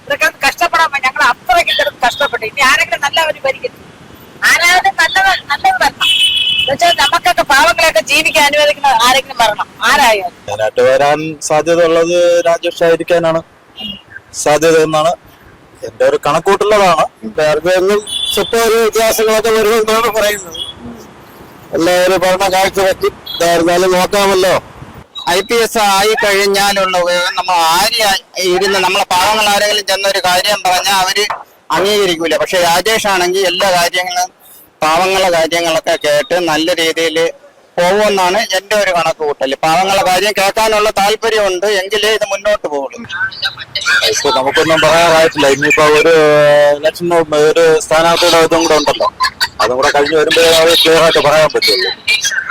ഇതൊക്കെ കഷ്ടപ്പെടാൻ ഞങ്ങൾ അത്രയ്ക്ക് ഇത്രയും കഷ്ടപ്പെട്ടു. ഇനി ആരെങ്കിലും നല്ലവര് ഭരിക്കുന്നു, ആരായാലും നല്ലത് വരണം. എന്നുവെച്ചാൽ നമുക്കൊക്കെ പാവങ്ങളെയൊക്കെ ജീവിക്കാൻ അനുവദിക്കുന്ന ആരെങ്കിലും വരണം, ആരായാലും. അതിനായിട്ട് വരാൻ സാധ്യത ഉള്ളത് രാജേഷ് ആയിരിക്കാനാണ് സാധ്യത എന്നാണ് എന്റെ ഒരു കണക്കൂട്ടുള്ളതാണ്. വേറെയൊന്നും സ്വപ്പം ഒരു വ്യത്യാസങ്ങളൊക്കെ വരുമെന്നാണ് പറയുന്നത്. എല്ലാവരും ഭരണ കാഴ്ചവെച്ച് ഇതായിരുന്നാലും നോക്കാമല്ലോ. IPS ആയി കഴിഞ്ഞാലുള്ള ഉപയോഗം നമ്മൾ ഇരുന്ന് നമ്മളെ പാവങ്ങൾ ആരെങ്കിലും ചെന്നൊരു കാര്യം പറഞ്ഞാൽ അവര് അംഗീകരിക്കൂല. പക്ഷെ രാജേഷ് ആണെങ്കിൽ എല്ലാ കാര്യങ്ങളും പാവങ്ങളുടെ കാര്യങ്ങളൊക്കെ കേട്ട് നല്ല രീതിയിൽ പോകുമെന്നാണ് എന്റെ ഒരു കണക്ക് കൂട്ടല്. പാവങ്ങളുടെ കാര്യം കേൾക്കാനുള്ള താല്പര്യമുണ്ട്, എങ്കിലേ ഇത് മുന്നോട്ട് പോകുള്ളൂ. ഇപ്പൊ നമുക്കൊന്നും പറയാറായിട്ടില്ല. ഇനിയിപ്പോ ഒരു ഇലക്ഷൻ ഒരു സ്ഥാനാർത്ഥിയുടെ ഇതും കൂടെ ഉണ്ടല്ലോ, അതും കൂടെ കഴിഞ്ഞ് വരുമ്പോഴേ അത് ക്ലിയർ ആയിട്ട് പറയാൻ പറ്റുള്ളൂ.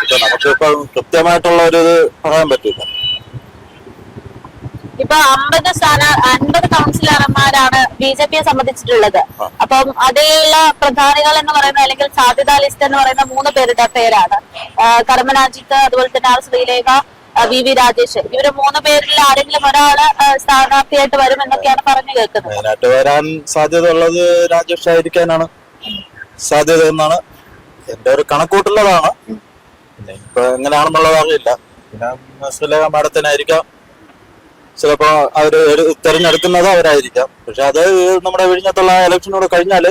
ഇപ്പൊ നമുക്കിപ്പോ കൃത്യമായിട്ടുള്ള ഒരു ഇത് പറയാൻ പറ്റില്ല. ഇപ്പൊ 50 കൗൺസിലർമാരാണ് BJPയെ സംബന്ധിച്ചിട്ടുള്ളത്. അപ്പം അതിലുള്ള പ്രധാനികൾ എന്ന് പറയുന്ന അല്ലെങ്കിൽ സാധ്യതാ ലിസ്റ്റ് എന്ന് പറയുന്ന 3 പേരുടെ പേരാണ് കരമന അജിത്ത്, അതുപോലെ തന്നെ R ശ്രീലേഖ, VV രാജേഷ്. ഇവര് 3 പേരിൽ ആരെങ്കിലും ഒരാള് സ്ഥാനാർത്ഥിയായിട്ട് വരും എന്നൊക്കെയാണ് പറഞ്ഞു കേൾക്കുന്നത്. അതിനായിട്ട് വരാൻ സാധ്യത ഉള്ളത് രാജേഷ് ആയിരിക്കാനാണ് സാധ്യത എന്നാണ് എന്റെ ഒരു കണക്കൂട്ടുള്ളതാണ്. പിന്നെ ഇപ്പൊ എങ്ങനെയാണെന്നുള്ളത് അറിയില്ല. പിന്നെ ശ്രീലേഖ മാഡത്തിനായിരിക്കാം ചിലപ്പോ അവര് തെരഞ്ഞെടുക്കുന്നത് അവരായിരിക്കാം. പക്ഷെ അത് നമ്മുടെ വിഴിഞ്ഞത്തുള്ള ഇലക്ഷനോട് കഴിഞ്ഞാല്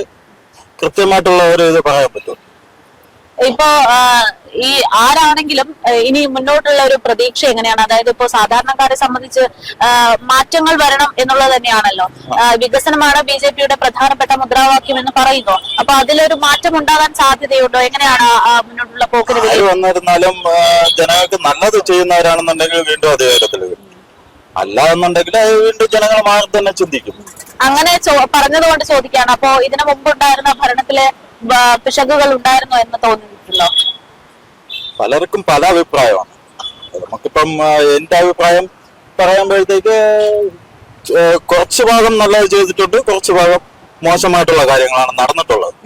കൃത്യമായിട്ടുള്ള ഒരു ഇത് പറയാൻ പറ്റും. ഇപ്പോ ഈ ആരാണെങ്കിലും ഇനി മുന്നോട്ടുള്ള ഒരു പ്രതീക്ഷ എങ്ങനെയാണ്? അതായത് ഇപ്പോ സാധാരണക്കാരെ സംബന്ധിച്ച് മാറ്റങ്ങൾ വരണം എന്നുള്ളത് തന്നെയാണല്ലോ. വികസനമാണ് BJPയുടെ പ്രധാനപ്പെട്ട മുദ്രാവാക്യം എന്ന് പറയുന്നു. അപ്പൊ അതിലൊരു മാറ്റം ഉണ്ടാകാൻ സാധ്യതയുണ്ടോ? എങ്ങനെയാണ് മുന്നോട്ടുള്ള പോക്കിന് വന്നിരുന്നാലും ജനങ്ങൾക്ക് നല്ലത് ചെയ്യുന്നവരാണെന്നുണ്ടെങ്കിൽ വീണ്ടും അധികാരത്തിൽ വരും. അല്ല എന്നുണ്ടെങ്കിൽ വീണ്ടും ജനങ്ങൾ മാറി തന്നെ ചിന്തിക്കും. അങ്ങനെ പറഞ്ഞത് കൊണ്ട് ചോദിക്കുകയാണ്. അപ്പോ ഇതിനു മുമ്പുണ്ടായിരുന്ന ഭരണത്തിലെ പിശകുകൾ ഉണ്ടായിരുന്നോ എന്ന് തോന്നിയിട്ടുണ്ടോ? പലർക്കും പല അഭിപ്രായമാണ്. നമുക്കിപ്പം എന്റെ അഭിപ്രായം പറയുമ്പോഴത്തേക്ക് കുറച്ച് ഭാഗം നല്ലത് ചെയ്തിട്ടുണ്ട്, കുറച്ച് ഭാഗം മോശമായിട്ടുള്ള കാര്യങ്ങളാണ് നടന്നിട്ടുള്ളത്.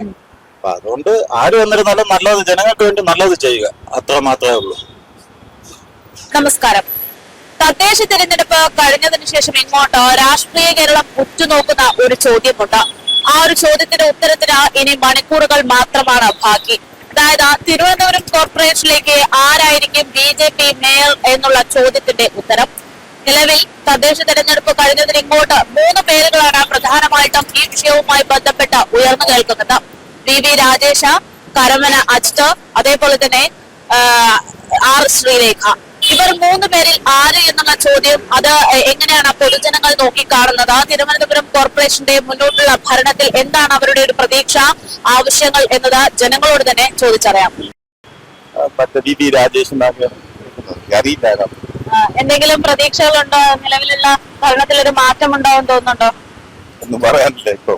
അപ്പൊ അതുകൊണ്ട് ആര് വന്നിരുന്നാലും നല്ലത് ജനങ്ങൾക്ക് വേണ്ടി നല്ലത് ചെയ്യുക, അത്ര മാത്രമേ ഉള്ളൂ. നമസ്കാരം. തദ്ദേശ തിരഞ്ഞെടുപ്പ് കഴിഞ്ഞതിനു ശേഷം ഇങ്ങോട്ട് രാഷ്ട്രീയ കേരളം ഉറ്റുനോക്കുന്ന ഒരു ചോദ്യമുണ്ട്. ആ ഒരു ചോദ്യത്തിന്റെ ഉത്തരത്തിന് ഇനി മണിക്കൂറുകൾ മാത്രമാണ് ബാക്കി. അതായത് തിരുവനന്തപുരം കോർപ്പറേഷനിലേക്ക് ആരായിരിക്കും BJP മേയർ എന്നുള്ള ചോദ്യത്തിന്റെ ഉത്തരം. നിലവിൽ തദ്ദേശ തെരഞ്ഞെടുപ്പ് കഴിഞ്ഞതിന് ഇങ്ങോട്ട് 3 പേരുകളാണ് പ്രധാനമായിട്ടും ഈ വിഷയവുമായി ബന്ധപ്പെട്ട് ഉയർന്നു കേൾക്കുന്നത്. VV രാജേഷ, കരമന അജിത്ത്, അതേപോലെ തന്നെ R ശ്രീലേഖ. ഇവർ 3 പേരിൽ ആര് എന്നുള്ള ചോദ്യം അത് എങ്ങനെയാണ് പൊതുജനങ്ങൾ നോക്കിക്കാണുന്നത്? തിരുവനന്തപുരം കോർപ്പറേഷന്റെ മുന്നോട്ടുള്ള ഭരണത്തിൽ എന്താണ് അവരുടെ ഒരു പ്രതീക്ഷ, ആവശ്യങ്ങൾ എന്നത് ജനങ്ങളോട് തന്നെ ചോദിച്ചറിയാം. എന്തെങ്കിലും പ്രതീക്ഷകളുണ്ടോ? നിലവിലുള്ള ഭരണത്തിൽ ഒരു മാറ്റം ഉണ്ടാവും തോന്നുന്നുണ്ടോ? ഒന്നും പറയാനില്ല. ഇപ്പൊ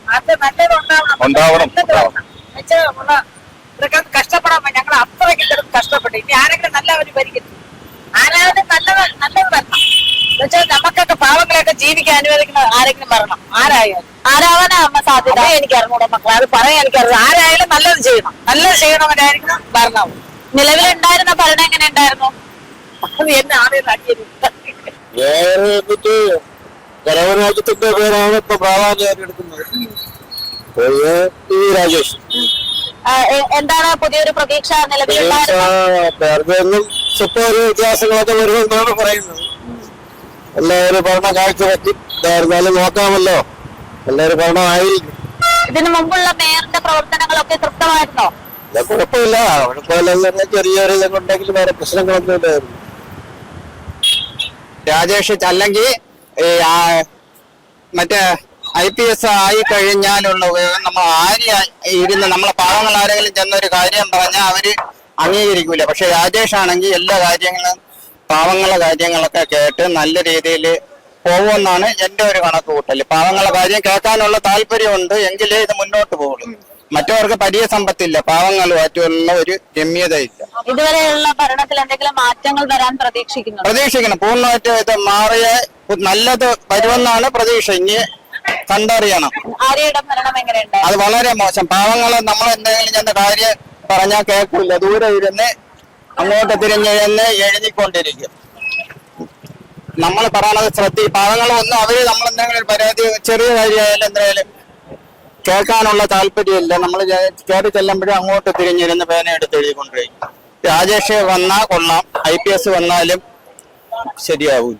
ഇതൊക്കെ കഷ്ടപ്പെടാൻ ഞങ്ങൾ അത്രയ്ക്ക് ഇത്രയും കഷ്ടപ്പെട്ടു. ഇനി ആരെങ്കിലും നല്ലവര് ഭരിക്കുന്നു, ആരായാലും നല്ലത് വരണം. എന്നുവെച്ചാൽ നമുക്കൊക്കെ പാവങ്ങളെയൊക്കെ ജീവിക്കാൻ അനുവദിക്കുന്ന ആരെങ്കിലും വരണം, ആരായാലും. ആരാവാനാ സാധ്യത? എനിക്ക് അറിഞ്ഞൂടെ മക്കളെ, അത് പറയാൻ എനിക്കറിയാം. ആരായാലും നല്ലത് ചെയ്യണവരായിരിക്കണം വരണം. നിലവിലുണ്ടായിരുന്ന ഭരണം എങ്ങനെ ഉണ്ടായിരുന്നു? അത് എന്നെ ആദ്യം കരമനാജത്തിന്റെ പേരാണ് ഇപ്പൊ പ്രാധാന്യം എടുക്കുന്നത്. രാജേഷ്. എന്താണ് പുതിയൊരു പ്രതീക്ഷ നിലവിലുണ്ടായിരുന്നത്? വേറെയൊന്നും സ്വപ്പം ഒരു വ്യത്യാസങ്ങളൊക്കെ വരുമെന്നാണ് പറയുന്നത്. എല്ലാവരും ഭരണ കാഴ്ചവെച്ച് ഇതായിരുന്നാലും നോക്കാമല്ലോ. എല്ലാവരും ഭരണമായിരിക്കും. ഇതിനു മുമ്പുള്ള മേയറിന്റെ പ്രവർത്തനങ്ങളൊക്കെ തൃപ്തമായിരുന്നോ? കുഴപ്പമില്ല. കുഴപ്പമില്ല. ചെറിയൊരു ഇതുണ്ടെങ്കിൽ വേറെ പ്രശ്നങ്ങളൊന്നും ഇല്ലായിരുന്നു. രാജേഷ് അല്ലെങ്കിൽ മറ്റേ IPS ആയി കഴിഞ്ഞാലുള്ള ഉപയോഗം നമ്മൾ ഇരുന്ന് നമ്മളെ പാവങ്ങൾ ആരെങ്കിലും ചെന്നൊരു കാര്യം പറഞ്ഞാൽ അവര് അംഗീകരിക്കൂല. പക്ഷെ രാജേഷ് ആണെങ്കിൽ എല്ലാ കാര്യങ്ങളും പാവങ്ങളുടെ കാര്യങ്ങളൊക്കെ കേട്ട് നല്ല രീതിയിൽ പോകുമെന്നാണ് എന്റെ ഒരു കണക്ക് കൂട്ടല്. പാവങ്ങളുടെ കാര്യം കേൾക്കാനുള്ള താല്പര്യമുണ്ട്, എങ്കിലേ ഇത് മുന്നോട്ട് പോകുള്ളൂ. മറ്റവർക്ക് പരിചയസമ്പത്തില്ല, പാവങ്ങളുമായിട്ടുള്ള ഒരു രമ്യതയില്ല. ഇതുവരെയുള്ള ഭരണത്തിൽ എന്തെങ്കിലും മാറ്റങ്ങൾ വരാൻ പ്രതീക്ഷിക്കണം. പൂർണ്ണമായിട്ട് ഇത് മാറിയ നല്ലത് വരുമെന്നാണ് പ്രതീക്ഷ. ഇനി കണ്ടറിയണം. ആര്യയുടെ ഭരണം എങ്ങനെയുണ്ട്? അത് വളരെ മോശം. പാവങ്ങളെ നമ്മൾ എന്തെങ്കിലും ചെന്ന കാര്യം പറഞ്ഞാൽ കേൾക്കില്ല, ദൂരെ ഇരുന്ന് അങ്ങോട്ട് തിരിഞ്ഞെഴുന്ന് എഴുതിക്കൊണ്ടിരിക്കും. നമ്മൾ പറയണത് പാവങ്ങളൊന്നും അവര് നമ്മളെന്തെങ്കിലും ഒരു പരാതി ചെറിയ കാര്യമായാലും എന്തായാലും കേൾക്കാനുള്ള താല്പര്യമില്ല. നമ്മൾ കയറി ചെല്ലുമ്പോഴും അങ്ങോട്ട് തിരിഞ്ഞിരുന്ന് പേന എടുത്ത് എഴുതിക്കൊണ്ടിരിക്കും. രാജേഷ് വന്നാൽ കൊള്ളാം, IPS വന്നാലും ശരിയാവൂല.